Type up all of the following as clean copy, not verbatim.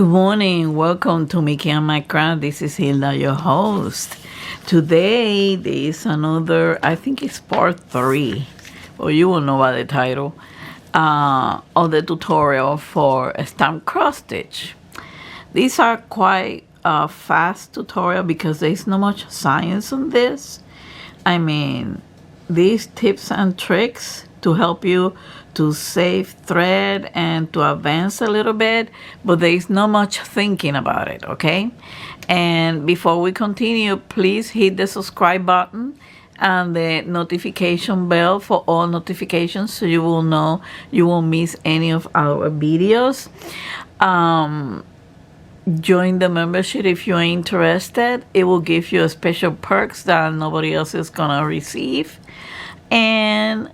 Good morning. Welcome to Mickey and My Craft. This is Hilda, your host. Today, there is another, I think it's part 3. Well, you will know by the title of the tutorial for a stamp cross stitch. These are quite fast tutorial because there's not much science on this. I mean, these tips and tricks to help you to save thread and to advance a little bit, but there is not much thinking about it, okay? And before we continue, please hit the subscribe button and the notification bell for all notifications so you will know you won't miss any of our videos. Join the membership if you're interested. It will give you a special perks that nobody else is gonna receive. And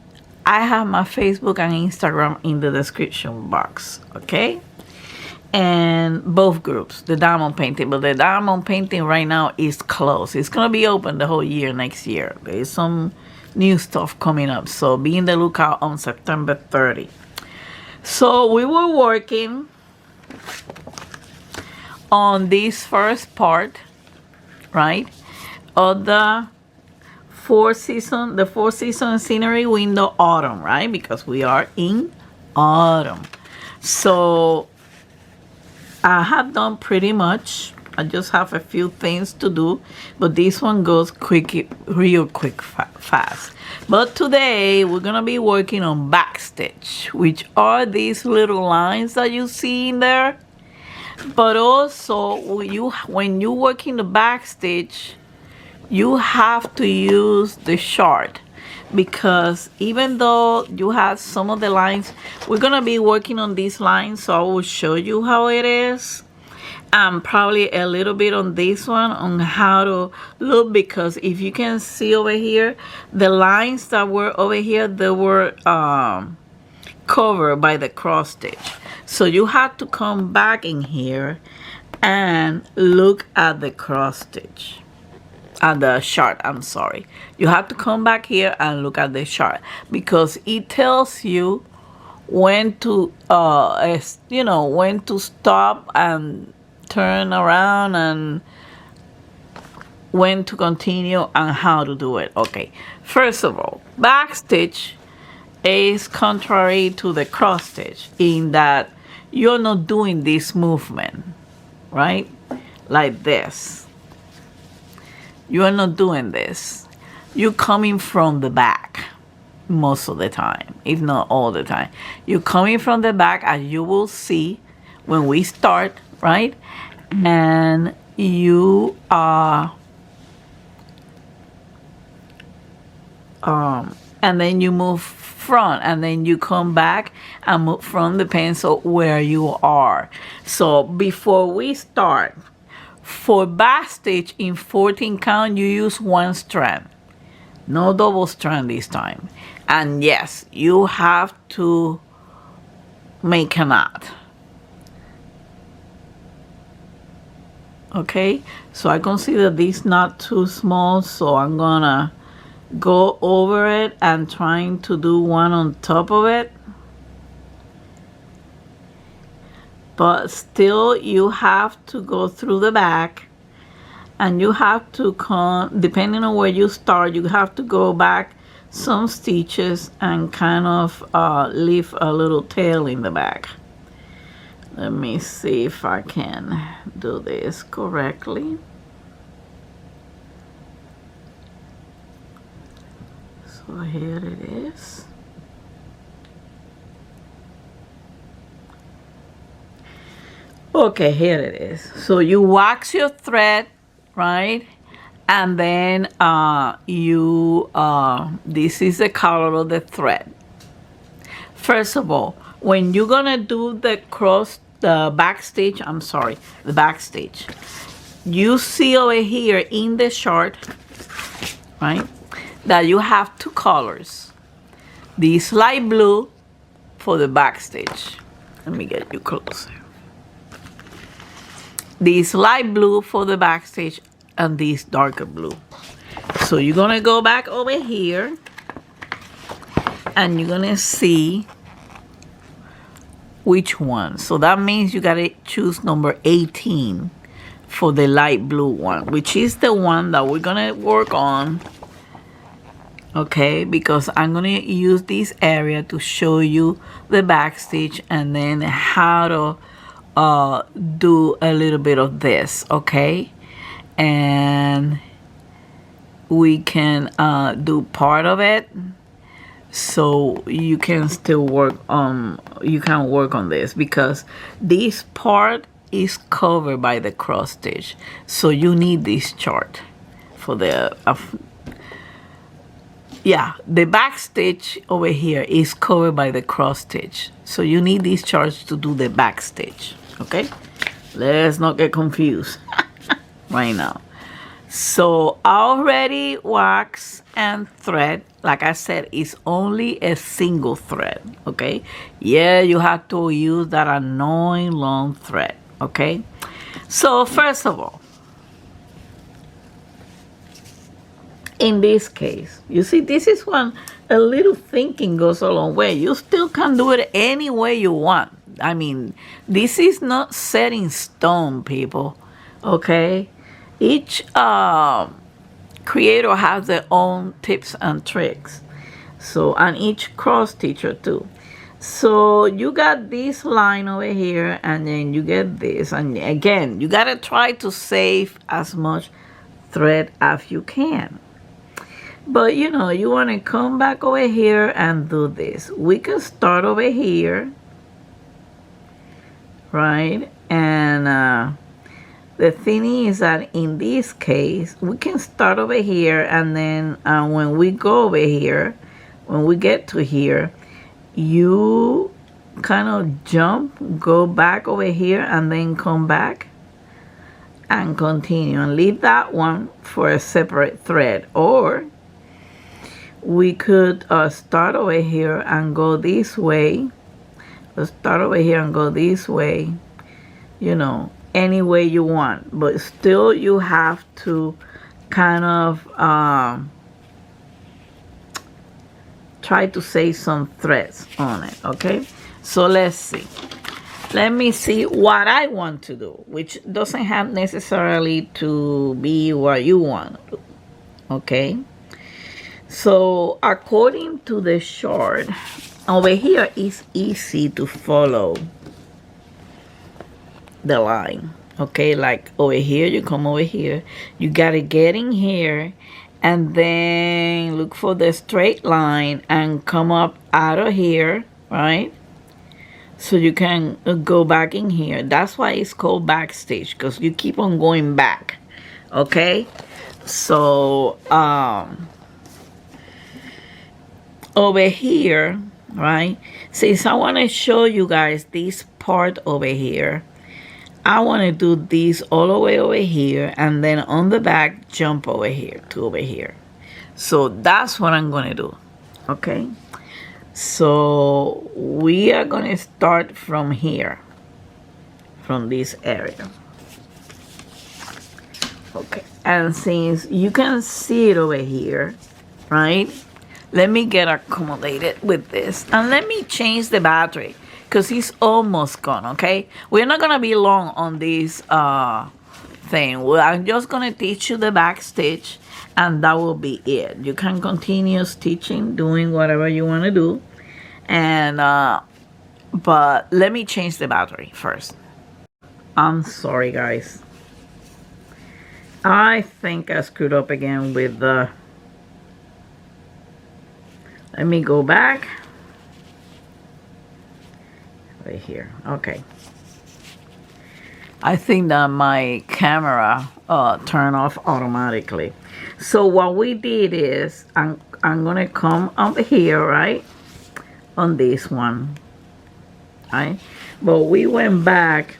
I have my Facebook and Instagram in the description box, okay? And both groups, the diamond painting, but the diamond painting right now is closed. It's gonna be open the whole year next year. There's some new stuff coming up, so be in the lookout on September 30. So we were working on this first part, right, of the four season scenery window autumn, right? Because we are in autumn. So I have done pretty much. I just have a few things to do, but this one goes real quick, fast. But today we're gonna be working on backstitch, which are these little lines that you see in there. But also, when you work in the backstitch, you have to use the chart, because even though you have some of the lines, we're gonna be working on these lines, so I will show you how it is, and probably a little bit on this one on how to look, because if you can see over here, the lines that were over here, they were covered by the cross stitch. So you have to come back in here and look at the cross stitch. At the chart, I'm sorry. You have to come back here and look at the chart, because it tells you when to, when to stop and turn around and when to continue and how to do it. Okay, first of all, backstitch is contrary to the cross stitch in that you're not doing this movement, right? Like this. You are not doing this. You're coming from the back most of the time, if not all the time. You're coming from the back, as you will see when we start, right? And you are, and then you move front, and then you come back and move from the pencil where you are. So before we start, for backstitch in 14 count, you use 1 strand. No double strand this time. And yes, you have to make a knot. Okay, so I consider this knot too small, so I'm gonna go over it and trying to do one on top of it. But still, you have to go through the back, and you have to come, depending on where you start, you have to go back some stitches and kind of leave a little tail in the back. Let me see if I can do this correctly. So here it is. Okay, here it is. So you wax your thread, right? And then this is the color of the thread. First of all, when you're gonna do the backstitch, you see over here in the chart, right, that you have 2 colors. This light blue for the backstitch. Let me get you closer. This light blue for the backstitch and this darker blue. So you're gonna go back over here and you're gonna see which one. So that means you gotta choose number 18 for the light blue one, which is the one that we're gonna work on. Okay, because I'm gonna use this area to show you the backstitch and then how to do a little bit of this. Okay, and we can do part of it, so you can still work on this, because this part is covered by the cross stitch, so you need this chart for the the back stitch over here is covered by the cross stitch, so you need these charts to do the back stitch. Okay, let's not get confused right now. So already wax and thread, like I said, is only a single thread. Okay, yeah, you have to use that annoying long thread. Okay, so first of all, in this case, you see, this is when a little thinking goes a long way. You still can do it any way you want. I mean, this is not set in stone, people. Okay, each creator has their own tips and tricks. So, and each cross stitcher too. So you got this line over here, and then you get this, and again, you gotta try to save as much thread as you can. But you know, you want to come back over here and do this. We can start over here, right? And the thing is that in this case, we can start over here, and then when we go over here, when we get to here, you kind of jump, go back over here, and then come back and continue, and leave that one for a separate thread. Or we could start over here and go this way. Let's start over here and go this way, you know, any way you want, but still you have to kind of try to save some threads on it. Okay, so let's see. Let me see what I want to do, which doesn't have necessarily to be what you want to do. Okay, so according to the chart over here, it's easy to follow the line. Okay, like over here, you come over here, you gotta get in here, and then look for the straight line and come up out of here, right? So you can go back in here. That's why it's called backstitch, because you keep on going back. Okay, so over here, right, since I want to show you guys this part over here, I want to do this all the way over here, and then on the back jump over here to over here. So that's what I'm going to do. Okay, so we are going to start from here, from this area. Okay, and since you can see it over here, right, let me get accommodated with this, and let me change the battery, because it's almost gone. Okay, we're not gonna be long on this thing. Well, I'm just gonna teach you the back stitch, and that will be it. You can continue stitching, doing whatever you want to do, and but let me change the battery first. I'm sorry, guys, I think I screwed up again with the, let me go back right here. Okay, I think that my camera turned off automatically. So what we did is I'm gonna come up here, right, on this one, right, but we went back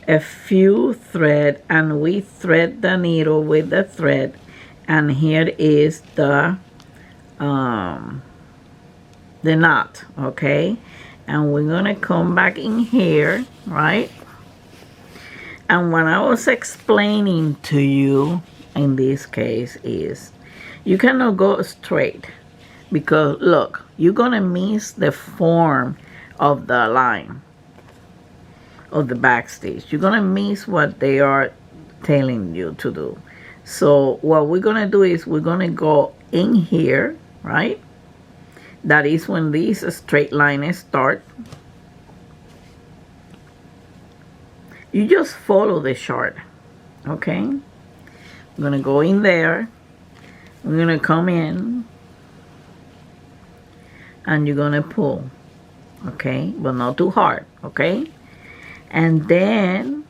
a few thread and we thread the needle with the thread, and here is the knot. Okay, and we're gonna come back in here, right, and what I was explaining to you in this case is you cannot go straight, because look, you're gonna miss the form of the line. of the backstitch. You're gonna miss what they are telling you to do. So what we're gonna do is we're gonna go in here, right? That is when these straight lines start. You just follow the chart, okay? I'm gonna go in there. We're gonna come in and you're gonna pull, okay? But not too hard, okay? And then,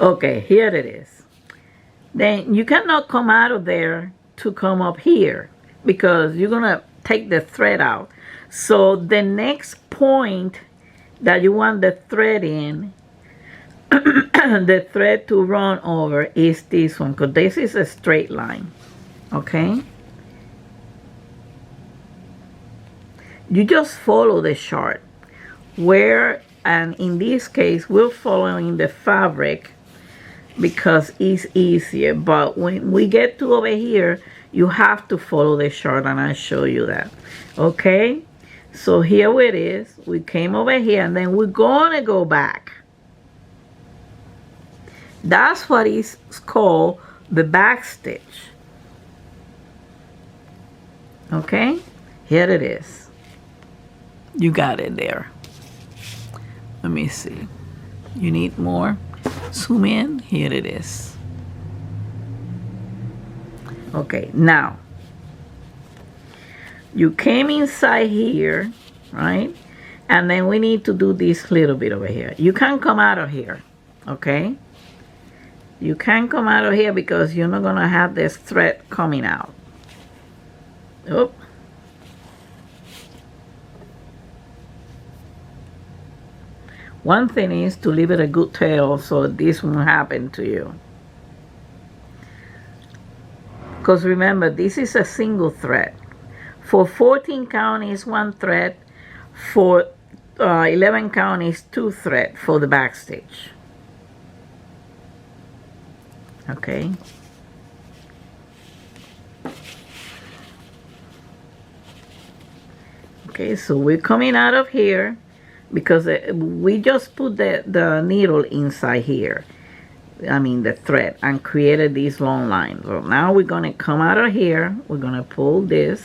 okay, here it is. Then you cannot come out of there to come up here because you're gonna take the thread out. So the next point that you want the thread in, the thread to run over is this one, because this is a straight line, okay? You just follow the chart where, and in this case we're following the fabric because it's easier, but when we get to over here you have to follow the chart, and I'll show you that. Okay, so here it is. We came over here and then we're gonna go back. That's what is called the back stitch. Okay, here it is. You got it there. Let me see. You need more? Zoom in. Here it is. Okay, now you came inside here, right? And then we need to do this little bit over here. You can't come out of here, okay? You can't come out of here because you're not gonna have this thread coming out. Oop. One thing is to leave it a good tail so this won't happen to you. Because remember, this is a single thread. For 14 count is one thread. For 11 count is two thread for the back stitch. Okay. Okay, so we're coming out of here because we just put the needle inside here. I mean the thread, and created these long lines. So now we're gonna come out of here. We're gonna pull this,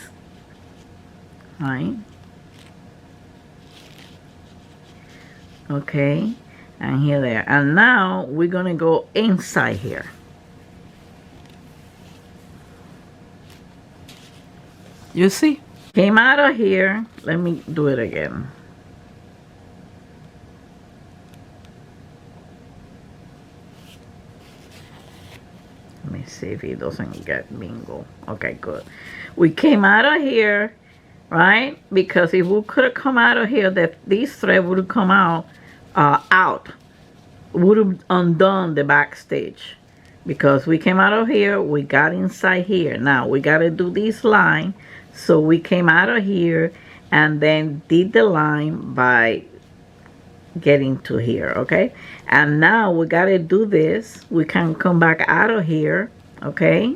right? Okay, and here there. And now we're gonna go inside here. You see? Came out of here. Let me do it again. Let me see if it doesn't get bingo. Okay, good. We came out of here, right? Because if we could have come out of here, that this thread would have come out, would have undone the back stitch. Because we came out of here, we got inside here. Now we got to do this line. So we came out of here and then did the line by getting to here, okay? And now we got to do this. We can come back out of here, okay?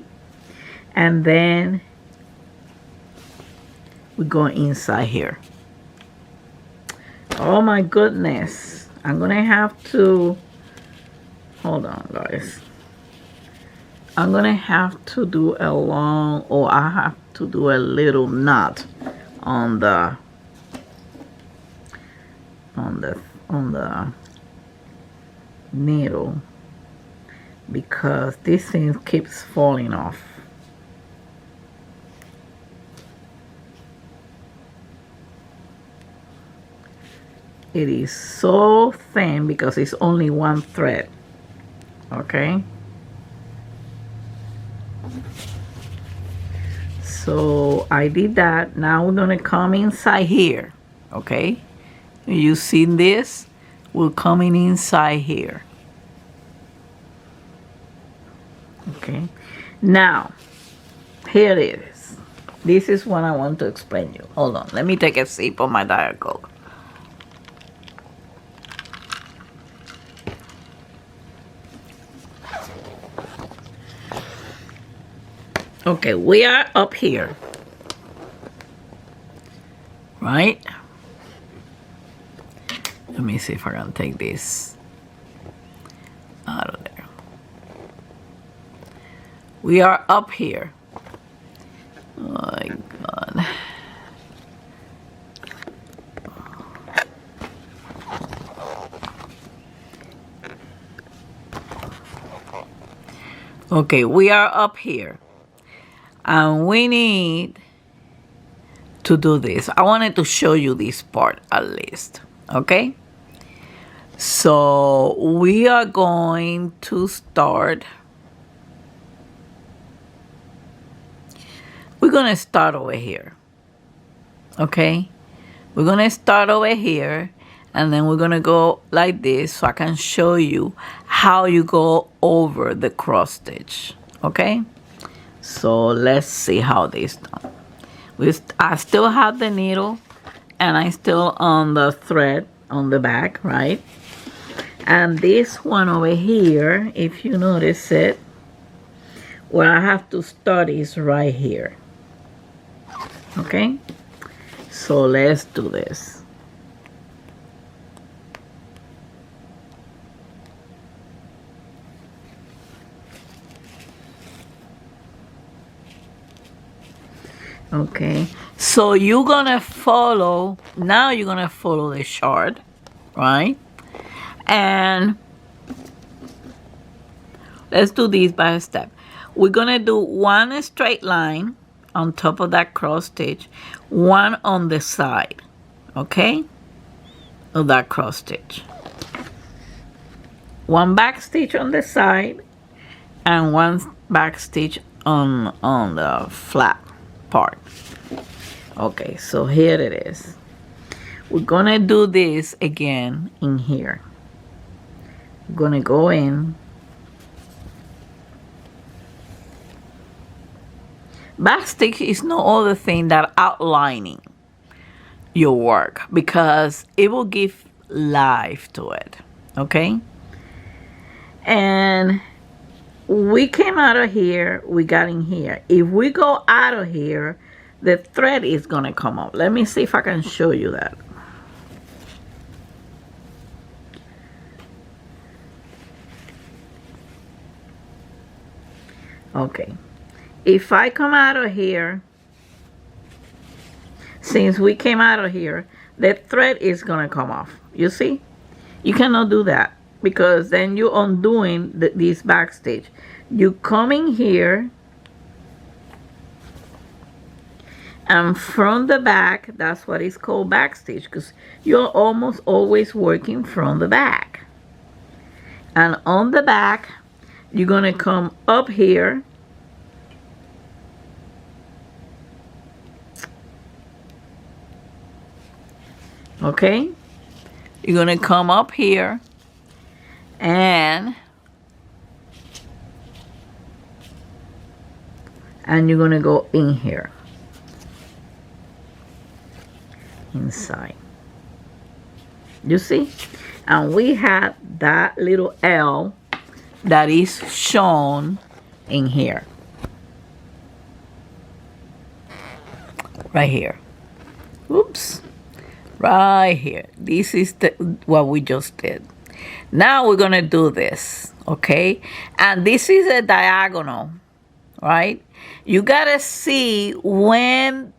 And then we go inside here. Oh my goodness. I'm going to have to, hold on guys. I'm going to have to do a long, or I have to do a little knot on the needle because this thing keeps falling off. It is so thin because it's only one thread, okay? So I did that. Now we're gonna come inside here, okay? You seen this? We're coming inside here. Okay. Now, here it is. This is what I want to explain you. Hold on. Let me take a sip of my Diet Coke. Okay, we are up here, right? me see if I can take this out of there. We are up here. Oh my God. Okay, we are up here. And we need to do this. I wanted to show you this part at least. Okay? So we are going to start. We're going to start over here. Okay? We're going to start over here. And then we're going to go like this so I can show you how you go over the cross stitch. Okay? So let's see how this done. I still have the needle and I still on the thread on the back, right? And this one over here, if you notice it, where I have to start is right here. Okay? So let's do this. Okay, so you're gonna follow, now you're gonna follow the chart, right? And let's do this by step. We're gonna do one straight line on top of that cross stitch, one on the side, okay, of that cross stitch. One back stitch on the side and one back stitch on the flat part. Okay, so here it is. We're gonna do this again in here. We're gonna go in. Backstitch is no other thing than outlining your work because it will give life to it. Okay? And we came out of here, we got in here. If we go out of here, the thread is gonna come up. Let me see if I can show you that. Okay, if I come out of here, since we came out of here, the thread is gonna come off. You see? You cannot do that because then you're undoing this back stitch. You come in here, and from the back, that's what is called back stitch because you're almost always working from the back. And on the back, you're gonna come up here. Okay? You're gonna come up here and you're gonna go in here. Inside. You see? And we have that little L that is shown in here. Right here. Oops. Right here. This is what we just did. Now we're going to do this. Okay? And this is a diagonal. Right? You got to see when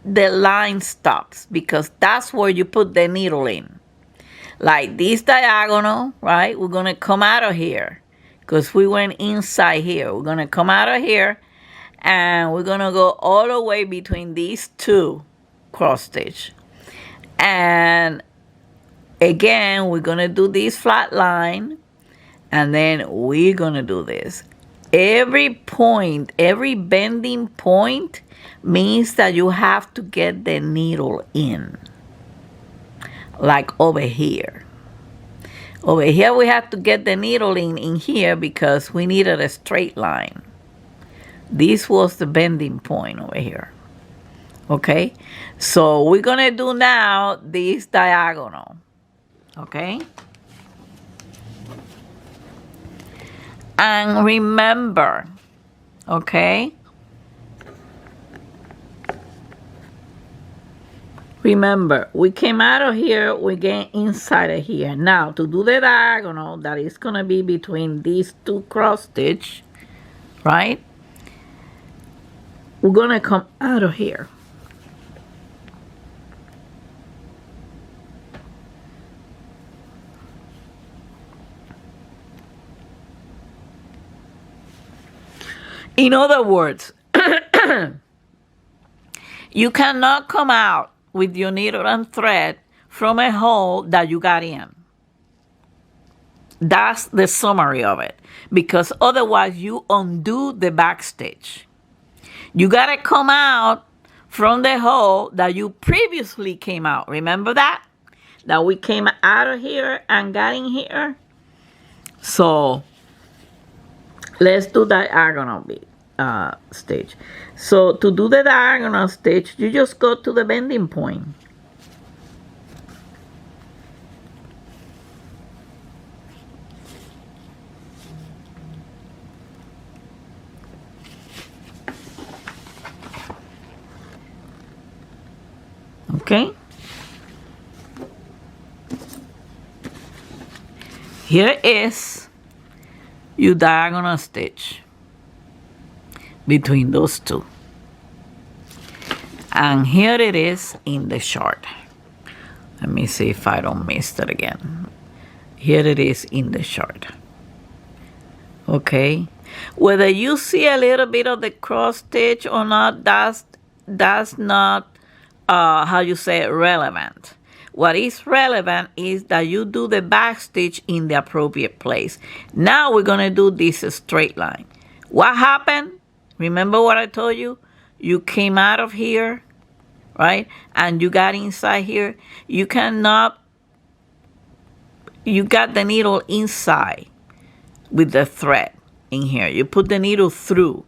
the line stops because that's where you put the needle in. Like this diagonal, right? We're going to come out of here because we went inside here. We're going to come out of here and we're going to go all the way between these two cross stitch. And again, we're going to do this flat line and then we're going to do this. Every point, every bending point means that you have to get the needle in. Like over here. Over here we have to get the needle in here because we needed a straight line. This was the bending point over here. Okay? So we're going to do now this diagonal. Okay? And remember, okay? Remember, we came out of here, we get inside of here. Now, to do the diagonal, that is going to be between these two cross stitch, right? We're going to come out of here. In other words, you cannot come out with your needle and thread from a hole that you got in. That's the summary of it. Because otherwise you undo the back stitch. You got to come out from the hole that you previously came out. Remember that? That we came out of here and got in here. So let's do diagonal stitch. So to do the diagonal stitch, you just go to the bending point. Okay. Here is your diagonal stitch between those two. And here it is in the chart. Let me see if I don't miss it again. Here it is in the chart. Okay. Whether you see a little bit of the cross stitch or not, that's not how you say it, relevant. What is relevant is that you do the back stitch in the appropriate place. Now we're going to do this straight line. What happened? Remember what I told you? You came out of here, right? And you got inside here. You got the needle inside with the thread in here. You put the needle through.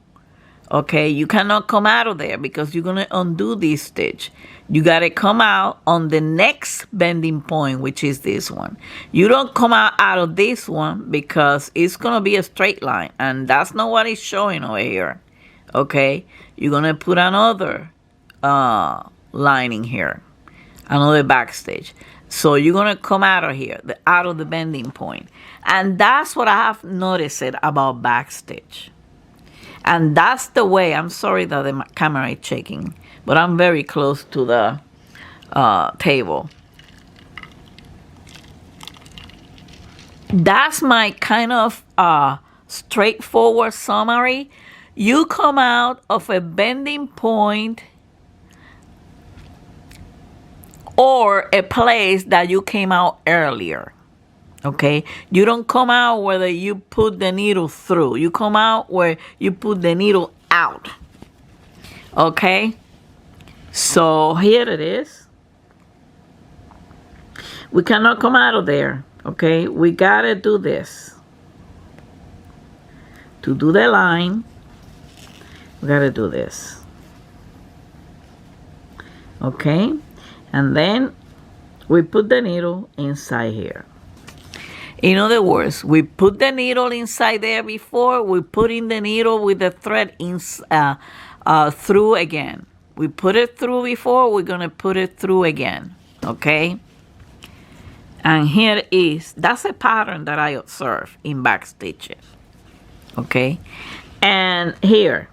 Okay, you cannot come out of there because you're going to undo this stitch. You got to come out on the next bending point, which is this one. You don't come out of this one because it's going to be a straight line. And that's not what it's showing over here. Okay, you're going to put another lining here. Another back stitch. So you're going to come out of here, out of the bending point. And that's what I have noticed about back stitch. And that's the way, I'm sorry that the camera is shaking, but I'm very close to the table. That's my kind of straightforward summary. You come out of a bending point or a place that you came out earlier. Okay, you don't come out where you put the needle through. You come out where you put the needle out. Okay, so here it is. We cannot come out of there. Okay, we gotta do this. To do the line, we gotta do this. Okay, and then we put the needle inside here. In other words, we put the needle inside there before, we put in the needle with the thread through again. We put it through before, we're going to put it through again, okay? And here is, that's a pattern that I observe in back stitches, okay? And here,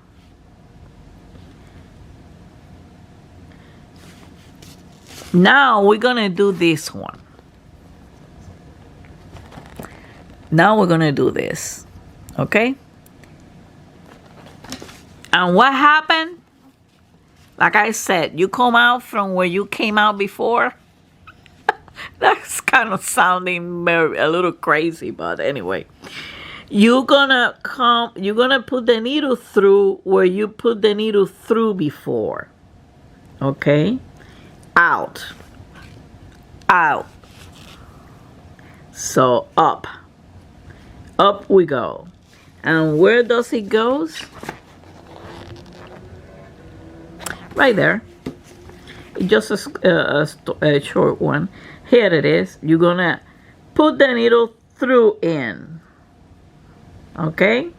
now we're going to do this one. Now we're going to do this, okay? And what happened? Like I said, you come out from where you came out before. That's kind of sounding a little crazy, but anyway. You're going to put the needle through where you put the needle through before, okay? Out. Out. So up. Up we go. And where does it goes? Right there. It's just a short one. Here it is. You're going to put the needle through in. Okay?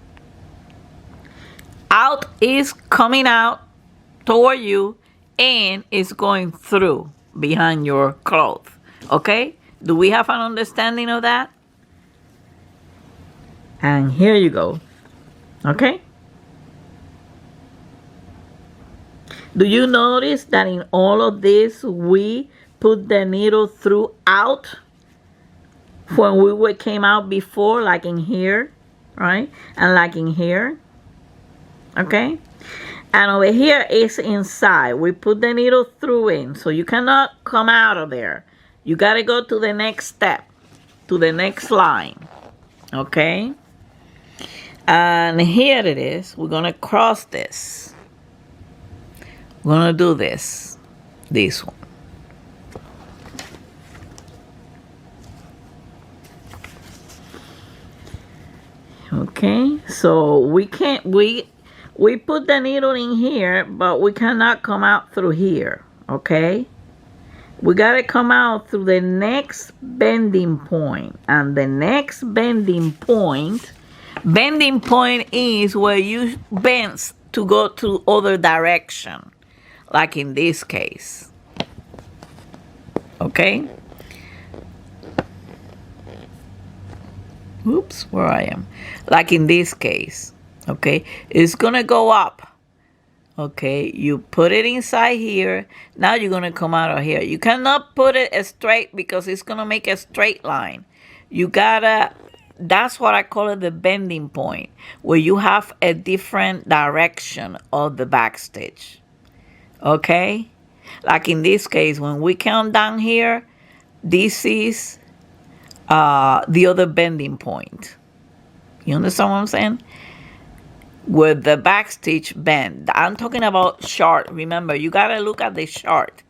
Out is coming out toward you. In is going through. behind your cloth. Okay? Do we have an understanding of that? And here you go. Okay? Do you notice that in all of this, we put the needle throughout when we came out before, like in here, right? And like in here, okay? And over here is inside. We put the needle through in, so you cannot come out of there. You got to go to the next step, to the next line, okay? And here it is. We're going to cross this. We're going to do this one. Okay, so we put the needle in here, but we cannot come out through here, okay? We got to come out through the next bending point. And the next bending point is where you bend to go to other direction, like in this case, okay? Oops, where I am. Like in this case, okay? It's going to go up. Okay, you put it inside here. Now you're going to come out of here. You cannot put it straight because it's going to make a straight line. You got to, that's what I call it, the bending point, where you have a different direction of the backstitch. Okay? Like in this case, when we count down here, this is the other bending point. You understand what I'm saying? With the backstitch bend. I'm talking about chart. Remember, you got to look at the chart.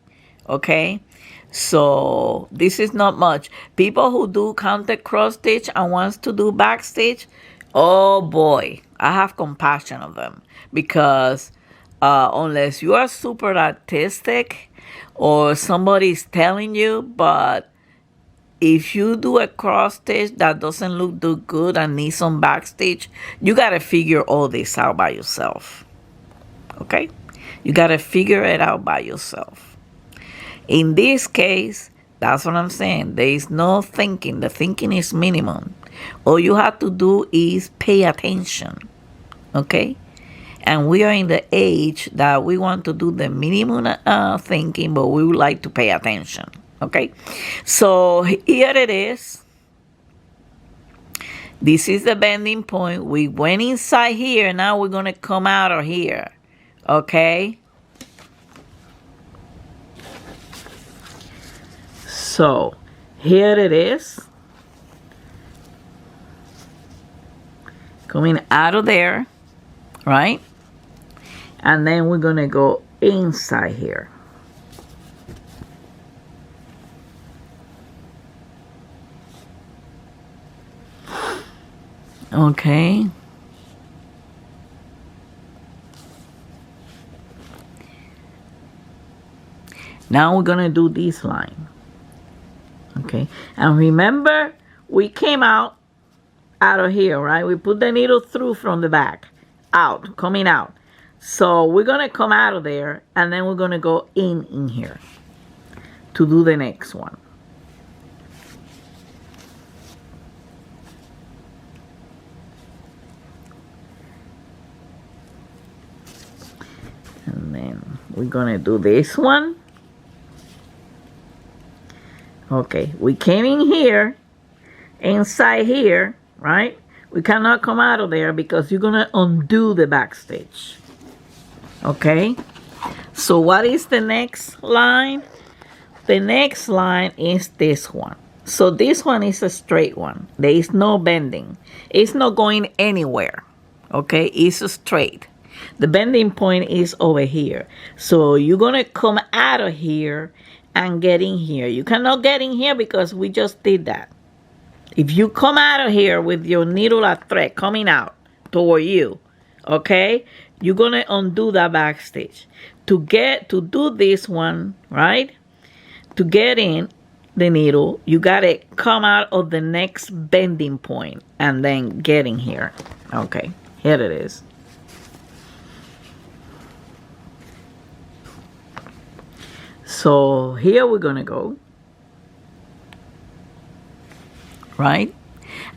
Okay? So, this is not much. People who do counted cross stitch and wants to do backstitch, oh boy, I have compassion of them. Because unless you are super artistic or somebody's telling you, but if you do a cross stitch that doesn't look too good and needs some backstitch, you got to figure all this out by yourself. Okay? You got to figure it out by yourself. In this case, that's what I'm saying. There is no thinking. The thinking is minimum. All you have to do is pay attention. Okay? And we are in the age that we want to do the minimum thinking, but we would like to pay attention. Okay, so here it is. This is the bending point. We went inside here. Now we're going to come out of here. Okay. So here it is. Coming out of there. Right? And then we're going to go inside here. Okay. Now we're going to do this line. Okay. And remember, we came out of here, right? We put the needle through from the back. Out. Coming out. So we're going to come out of there. And then we're going to go in here. To do the next one. And then we're going to do this one. Okay, we came in here, inside here, right? We cannot come out of there because you're going to undo the backstitch. Okay, so what is the next line? The next line is this one. So this one is a straight one. There is no bending. It's not going anywhere. Okay, it's straight. The bending point is over here. So you're going to come out of here and get in here. You cannot get in here because we just did that. If you come out of here with your needle or thread coming out toward you, okay, you're going to undo that backstitch. To do this one, right, to get in the needle, you got to come out of the next bending point and then get in here. Okay, here it is. So here we're gonna go, right?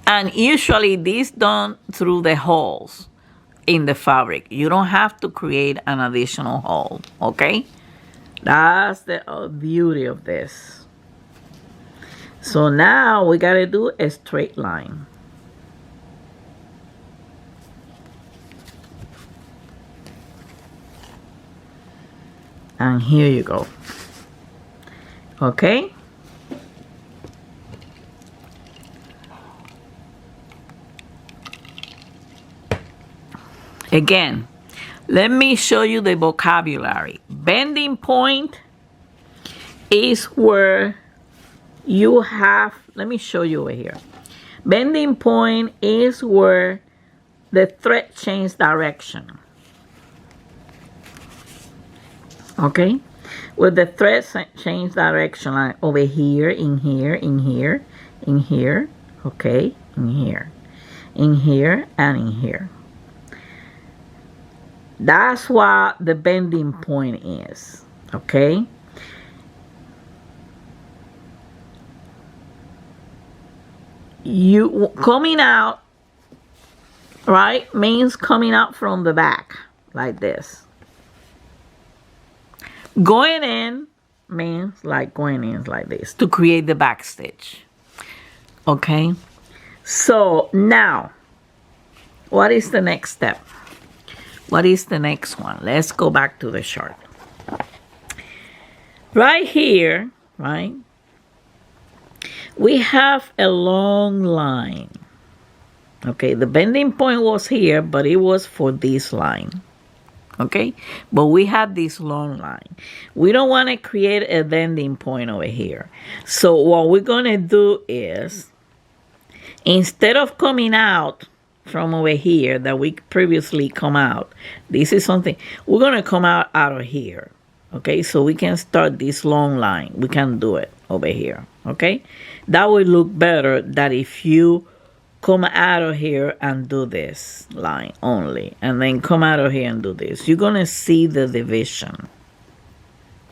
And usually this done through the holes in the fabric. You don't have to create an additional hole, okay? That's the beauty of this. So now we gotta do a straight line. And here you go. Okay? Again, let me show you the vocabulary. Bending point is where you have, let me show you over here. Bending point is where the thread changes direction. Okay? Where the thread change direction, like over here, in here, in here, in here, okay, in here, and in here. That's what the bending point is, okay? You coming out, right, means coming out from the back, like this. Going in means like going in like this to create the back stitch, okay? So now, what is the next step? What is the next one? Let's go back to the chart. Right here, right, we have a long line. Okay, the bending point was here, but it was for this line. Okay, but we have this long line. We don't want to create a bending point over here. So what we're going to do is, instead of coming out from over here that we previously come out, this is something we're going to come out of here. Okay, so we can start this long line. We can do it over here. Okay, that will look better than if you come out of here and do this line only, and then come out of here and do this. You're going to see the division,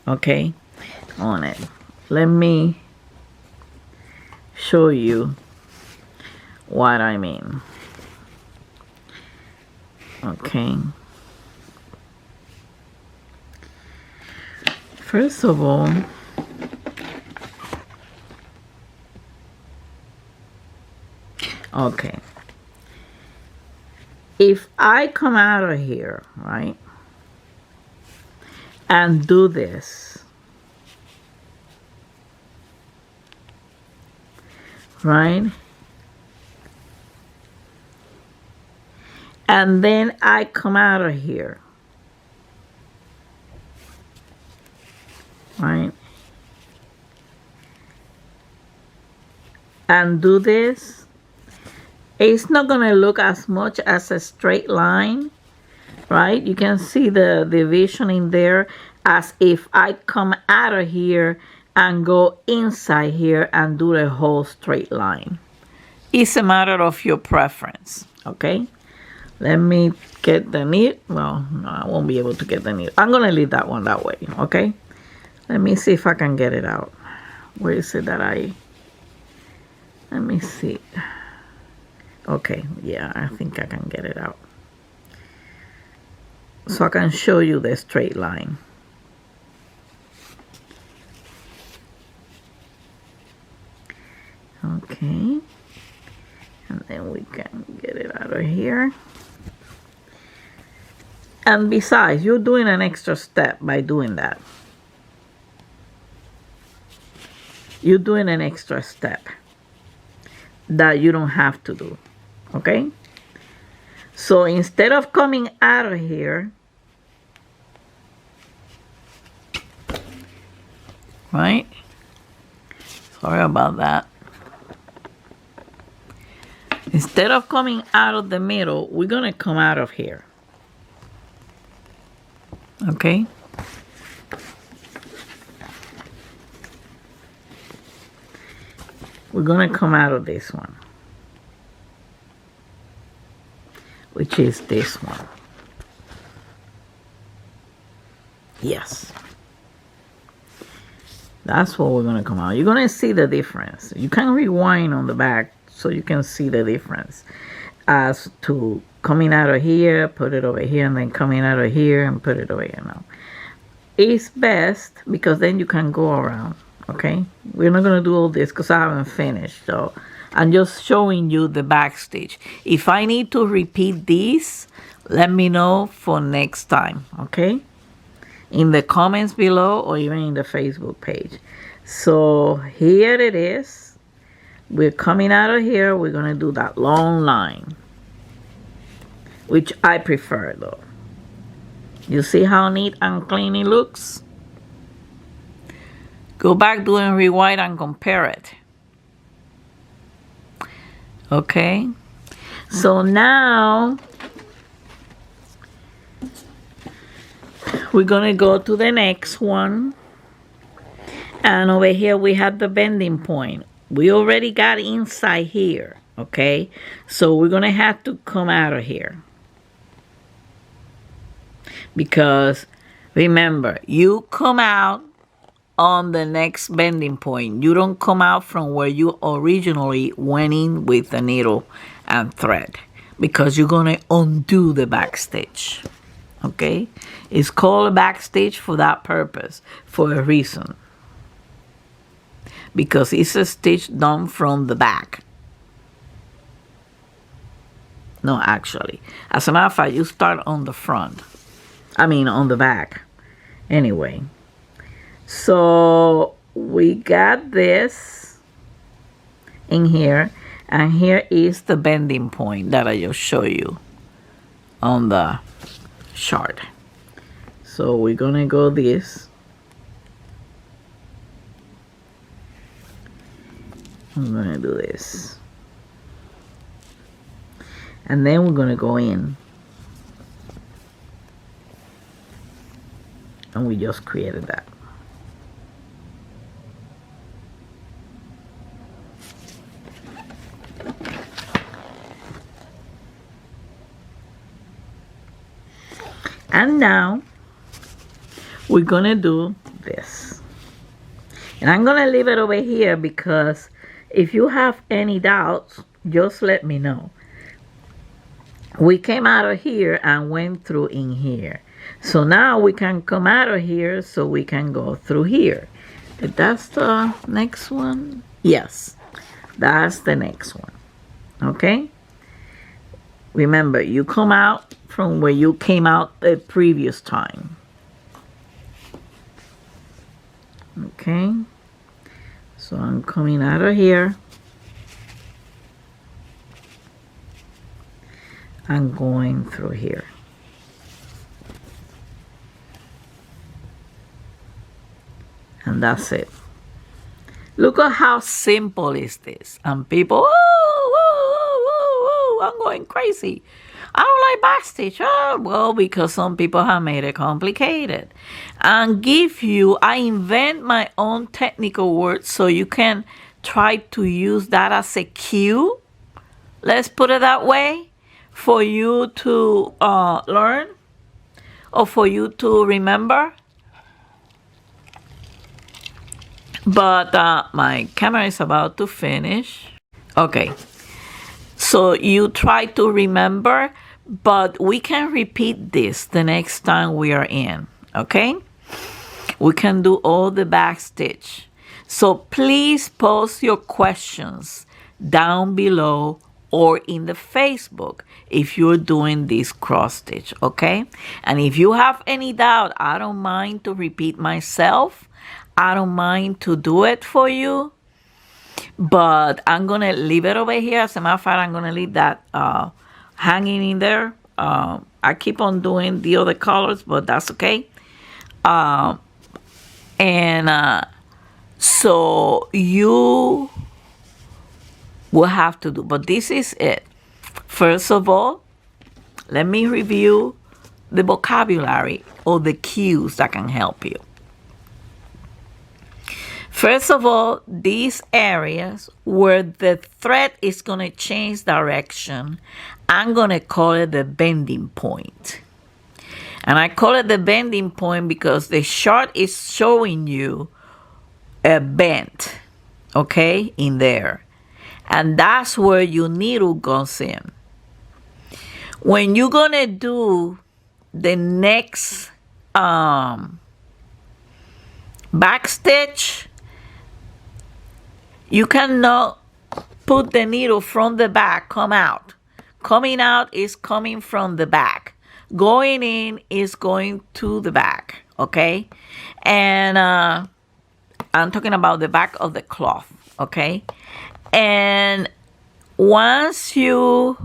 okay, on it. Let me show you what I mean. Okay. First of all, okay, if I come out of here, right, and do this, right, and then I come out of here, right, and do this, it's not going to look as much as a straight line, right? You can see the division in there as if I come out of here and go inside here and do the whole straight line. It's a matter of your preference, okay? Let me get the needle. Well, no, I won't be able to get the needle. I'm going to leave that one that way, okay? Let me see if I can get it out. Where is it that let me see. Okay, yeah, I think I can get it out. So I can show you the straight line. Okay. And then we can get it out of here. And besides, you're doing an extra step by doing that. You're doing an extra step that you don't have to do. Okay? So instead of coming out of here, right? Sorry about that. Instead of coming out of the middle, we're going to come out of here. Okay? We're going to come out of this one, which is this one. Yes. That's what we're gonna come out. You're gonna see the difference. You can rewind on the back so you can see the difference as to coming out of here, put it over here, and then coming out of here and put it over here. Now it's best because then you can go around. Okay, we're not gonna do all this because I haven't finished, so I'm just showing you the back stitch. If I need to repeat this, let me know for next time. Okay, in the comments below or even in the Facebook page. So here it is. We're coming out of here. We're gonna do that long line, which I prefer though. You see how neat and clean it looks? Go back, do and rewind and compare it. Okay, so now we're gonna go to the next one, and over here we have the bending point. We already got inside here, okay? So we're gonna have to come out of here, because remember, you come out on the next bending point. You don't come out from where you originally went in with the needle and thread, because you're gonna undo the back stitch. Okay, it's called a back stitch for that purpose, for a reason, because it's a stitch done from the back. No, actually, as a matter of fact, you start on the front. I mean on the back. Anyway, so we got this in here, and here is the bending point that I just showed you on the chart. So we're gonna go this. I'm gonna do this, and then we're gonna go in, and we just created that. And now we're gonna do this, and I'm gonna leave it over here because if you have any doubts, just let me know. We came out of here and went through in here, so now we can come out of here so we can go through here. If that's the next one, yes, that's the next one. Okay, remember, you come out from where you came out the previous time. Okay, so I'm coming out of here. I'm going through here. And that's it. Look at how simple is this. And people, I'm going crazy. I don't like backstitch. Oh, well, because some people have made it complicated. And I invent my own technical words so you can try to use that as a cue. Let's put it that way, for you to learn or for you to remember. But my camera is about to finish. Okay. So you try to remember, but we can repeat this the next time we are in, okay? We can do all the back stitch. So please post your questions down below or in the Facebook if you're doing this cross stitch, okay? And if you have any doubt, I don't mind to repeat myself. I don't mind to do it for you. But I'm going to leave it over here. As a matter of fact, I'm going to leave that hanging in there. I keep on doing the other colors, but that's okay. So you will have to do. But this is it. First of all, let me review the vocabulary or the cues that can help you. First of all, these areas where the thread is going to change direction, I'm going to call it the bending point. And I call it the bending point because the chart is showing you a bend, okay, in there. And that's where your needle goes in. When you're gonna do the next back stitch, you cannot put the needle from the back, come out. Coming out is coming from the back. Going in is going to the back, okay? And I'm talking about the back of the cloth, okay? And once you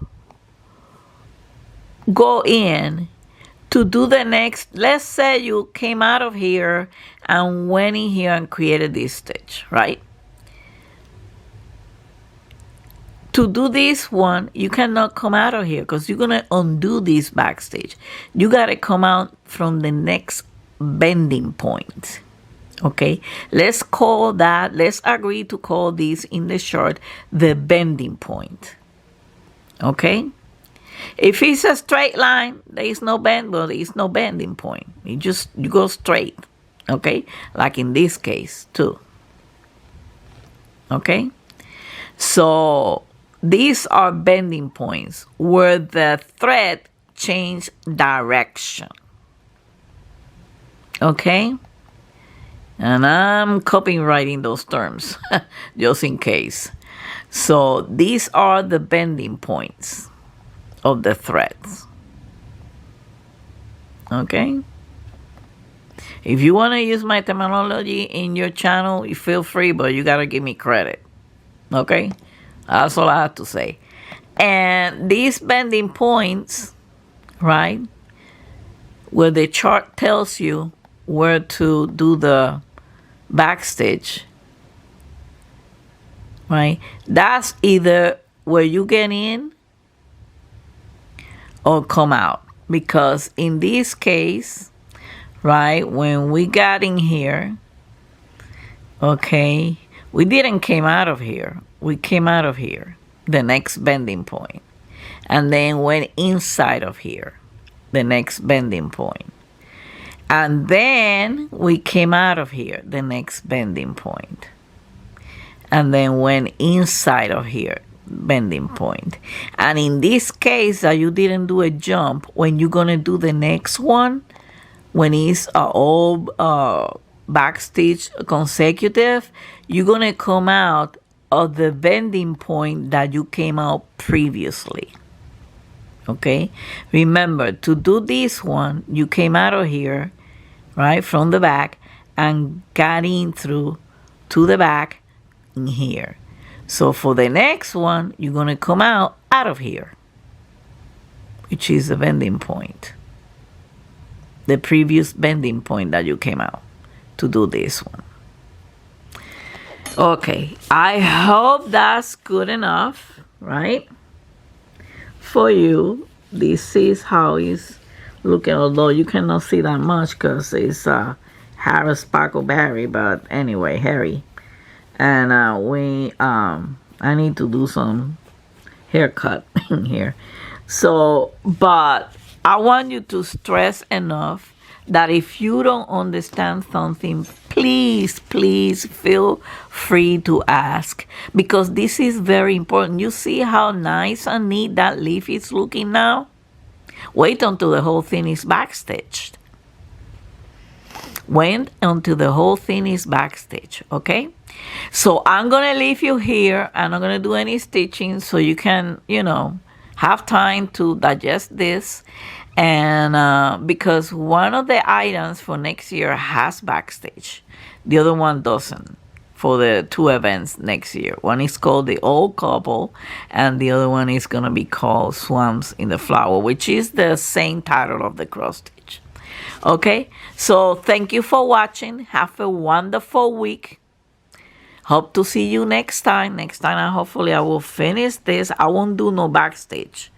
go in to do the next, let's say you came out of here and went in here and created this stitch, right? To do this one, you cannot come out of here because you're going to undo this back stitch. You got to come out from the next bending point. Okay, let's call that, let's agree to call this in the short the bending point. Okay, if it's a straight line, there is no bend, well, there is no bending point. You go straight. Okay, like in this case too. Okay, so these are bending points where the thread change direction. Okay, and I'm copywriting those terms just in case. So these are the bending points of the threads. Okay, if you want to use my terminology in your channel, you feel free, but you got to give me credit. Okay, that's all I have to say. And these bending points, right, where the chart tells you where to do the back stitch, right, that's either where you get in or come out. Because in this case, right, when we got in here, okay, we didn't came out of here. We came out of here, the next bending point, and then went inside of here, the next bending point. And then we came out of here, the next bending point. And then went inside of here, bending point. And in this case, that you didn't do a jump, when you're going to do the next one, when it's all back stitch consecutive, you're going to come out of the bending point that you came out previously. Okay, remember to do this one, you came out of here, right, from the back and got in through to the back in here. So for the next one, you're going to come out of here, which is the bending point, the previous bending point that you came out to do this one. Okay, I hope that's good enough, right? For you, this is how it's looking, although you cannot see that much because it's Harris Sparkleberry, but anyway, Harry. And I need to do some haircut in here. So, but I want you to stress enough that if you don't understand something, please feel free to ask, because this is very important. You see how nice and neat that leaf is looking now? Wait until the whole thing is backstitched. Wait until the whole thing is backstitched, okay? So I'm going to leave you here. I'm not going to do any stitching so you can, have time to digest this. And because one of the items for next year has backstitch, the other one doesn't, for the two events next year. One is called the Old Couple, and the other one is going to be called Swamps in the Flower, which is the same title of the cross stitch. Okay, so thank you for watching. Have a wonderful week. Hope to see you next time. Next time, hopefully I will finish this. I won't do no backstitch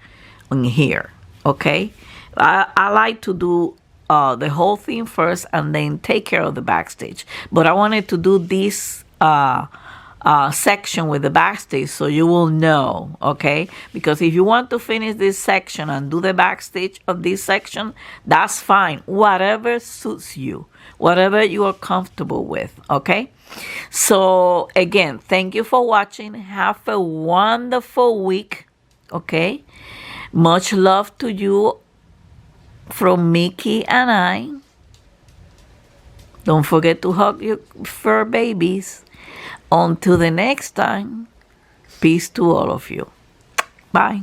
on here, okay? I like to do the whole thing first and then take care of the backstitch. But I wanted to do this section with the backstitch, so you will know, okay? Because if you want to finish this section and do the backstitch of this section, that's fine. Whatever suits you, whatever you are comfortable with, okay? So again, thank you for watching. Have a wonderful week, okay? Much love to you from Mickey and I. Don't forget to hug your fur babies. Until the next time, peace to all of you. Bye.